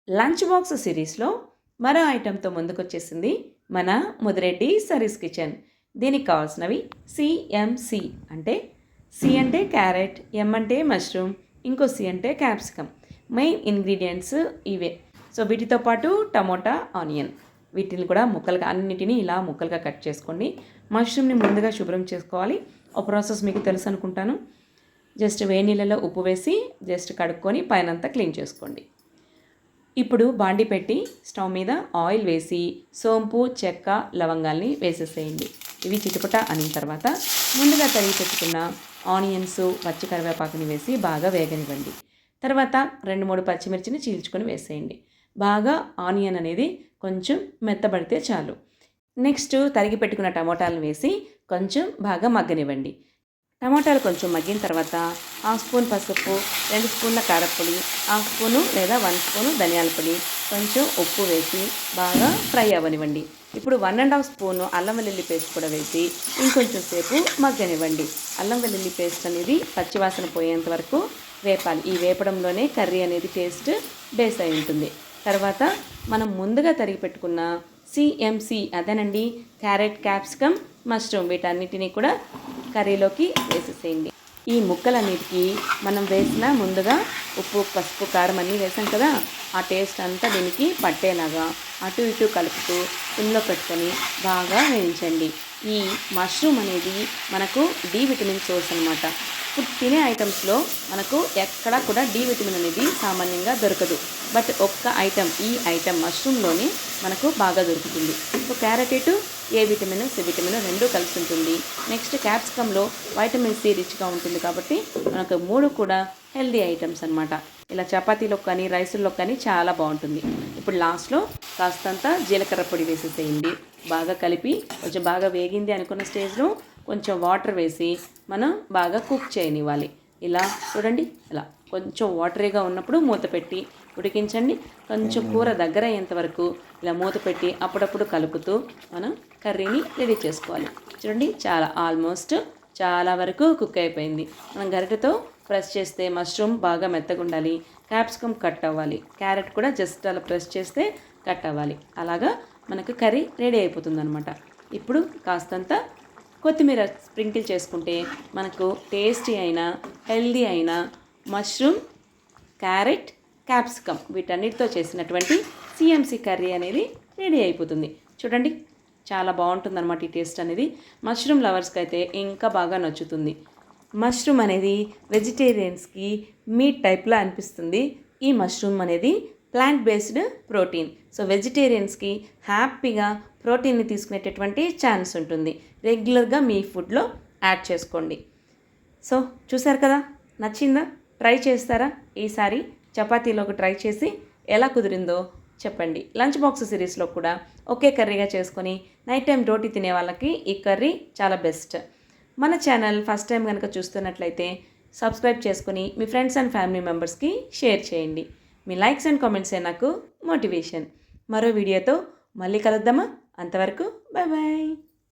Lunch box సిరీస్లో మరో ఐటెంతో ముందుకొచ్చేసింది మన ముదిరెడ్డి సరీస్ కిచెన్. దీనికి కావాల్సినవి సిఎంసి అంటే సి అంటే క్యారెట్, ఎం అంటే మష్రూమ్, ఇంకో సి అంటే క్యాప్సికమ్. మెయిన్ ఇంగ్రీడియంట్స్ ఇవే. సో వీటితో పాటు టమోటా, ఆనియన్, వీటిని కూడా ముక్కలుగా అన్నిటినీ ఇలా ముక్కలుగా కట్ చేసుకోండి. మష్రూమ్ని ముందుగా శుభ్రం చేసుకోవాలి. ఆ ప్రాసెస్ మీకు తెలుసు అనుకుంటాను. జస్ట్ వేడి నీళ్ళలో ఉప్పు వేసి జస్ట్ కడుక్కొని పైనంతా క్లీన్ చేసుకోండి. ఇప్పుడు బాండి పెట్టి స్టవ్ మీద ఆయిల్ వేసి సోంపు, చెక్క, లవంగాల్ని వేసేసేయండి. ఇవి చిటపట అయిన తర్వాత ముందుగా తరిగి పెట్టుకున్న ఆనియన్స్, పచ్చి కరివేపాకుని వేసి బాగా వేగనివ్వండి. తర్వాత 2-3 పచ్చిమిర్చిని చీల్చుకొని వేసేయండి. బాగా ఆనియన్ అనేది కొంచెం మెత్తబడితే చాలు. నెక్స్ట్ తరిగి పెట్టుకున్న టమోటాలను వేసి కొంచెం బాగా మగ్గనివ్వండి. టమాటాలు కొంచెం మగ్గిన తర్వాత 1/2 స్పూన్ పసుపు, 2 స్పూన్ల కారపొడి, 1/2 స్పూను లేదా 1 స్పూను ధనియాల పొడి, కొంచెం ఉప్పు వేసి బాగా ఫ్రై అవ్వనివ్వండి. ఇప్పుడు 1½ స్పూను అల్లం వెల్లుల్లి పేస్ట్ కూడా వేసి ఇంకొంచెం సేపు మగ్గనివ్వండి. అల్లం వెల్లుల్లి పేస్ట్ అనేది పచ్చివాసన పోయేంత వరకు వేపాలి. ఈ వేపడంలోనే కర్రీ అనేది టేస్ట్ బేస్ అయి ఉంటుంది. తర్వాత మనం ముందుగా తరిగి పెట్టుకున్న సిఎంసి, అదేనండి క్యారెట్, క్యాప్సికమ్, మష్రూమ్, వీటన్నిటినీ కూడా కర్రీలోకి వేసేసేయండి. ఈ ముక్కలన్నిటికీ మనం వేసిన ముందుగా ఉప్పు, పసుపు, కారం అన్నీ వేసాం కదా, ఆ టేస్ట్ అంతా దీనికి పట్టేలాగా అటు ఇటు కలుపుతూ సిమ్లో పెట్టుకొని బాగా వేయించండి. ఈ మష్రూమ్ అనేది మనకు డి విటమిన్ సోర్స్ అనమాట. ఫుడ్ తినే ఐటమ్స్లో మనకు ఎక్కడా కూడా డి విటమిన్ అనేది సామాన్యంగా దొరకదు. బట్ ఒక్క ఐటమ్, ఈ ఐటమ్ మష్రూమ్లోనే మనకు బాగా దొరుకుతుంది. So carrot A vitamin, C vitamin 2 కలిసి ఉంటుంది. నెక్స్ట్ క్యాప్సికంలో వైటమిన్ సి రిచ్గా ఉంటుంది కాబట్టి మనకు 3 కూడా హెల్దీ ఐటమ్స్ అనమాట. ఇలా చపాతీలో కానీ రైసుల్లో కానీ చాలా బాగుంటుంది. ఇప్పుడు లాస్ట్లో కాస్తంత జీలకర్ర పొడి వేసేసేయండి. బాగా కలిపి కొంచెం బాగా వేగింది అనుకున్న స్టేజ్లో కొంచెం వాటర్ వేసి మనం బాగా కుక్ చేయనివ్వాలి. ఇలా చూడండి, ఇలా కొంచెం వాటరీగా ఉన్నప్పుడు మూత పెట్టి ఉడికించండి. కొంచెం కూర దగ్గర అయ్యేంత వరకు ఇలా మూత పెట్టి అప్పుడప్పుడు కలుపుతూ మనం కర్రీని రెడీ చేసుకోవాలి. చూడండి, ఆల్మోస్ట్ చాలా వరకు కుక్ అయిపోయింది. మనం గరిటెతో ప్రెస్ చేస్తే మష్రూమ్ బాగా మెత్తగా ఉండాలి, క్యాప్సికమ్ కట్ అవ్వాలి, క్యారెట్ కూడా జస్ట్ అలా ప్రెస్ చేస్తే కట్ అవ్వాలి. అలాగా మనకు కర్రీ రెడీ అయిపోతుంది అనమాట. ఇప్పుడు కాస్తంత కొత్తిమీర స్ప్రింకిల్ చేసుకుంటే మనకు టేస్టీ అయిన హెల్దీ అయిన మష్రూమ్, క్యారెట్, క్యాప్సికమ్ వీటన్నిటితో చేసినటువంటి సిఎంసి కర్రీ అనేది రెడీ అయిపోతుంది. చూడండి, చాలా బాగుంటుంది అనమాట ఈ టేస్ట్ అనేది. మష్రూమ్ లవర్స్కి అయితే ఇంకా బాగా నచ్చుతుంది. మష్రూమ్ అనేది వెజిటేరియన్స్కి మీట్ టైప్లో అనిపిస్తుంది. ఈ మష్రూమ్ అనేది ప్లాంట్ బేస్డ్ ప్రోటీన్. సో వెజిటేరియన్స్కి హ్యాపీగా ప్రోటీన్ని తీసుకునేటటువంటి ఛాన్స్ ఉంటుంది. రెగ్యులర్గా మీ ఫుడ్లో యాడ్ చేసుకోండి. సో చూసారు కదా, నచ్చిందా? ట్రై చేస్తారా? ఈసారి చపాతీలోకి ట్రై చేసి ఎలా కుదిరిందో చెప్పండి. లంచ్ బాక్స్ సిరీస్లో కూడా ఒకే కర్రీగా చేసుకొని నైట్ టైం రోటీ తినే వాళ్ళకి ఈ కర్రీ చాలా బెస్ట్. మన ఛానల్ ఫస్ట్ టైం కనుక చూస్తున్నట్లయితే సబ్స్క్రైబ్ చేసుకొని మీ ఫ్రెండ్స్ అండ్ ఫ్యామిలీ మెంబర్స్కి షేర్ చేయండి. మీ లైక్స్ అండ్ కామెంట్సే నాకు మోటివేషన్. మరో వీడియోతో మళ్ళీ కలుద్దామా? అంతవరకు బాయ్ బాయ్.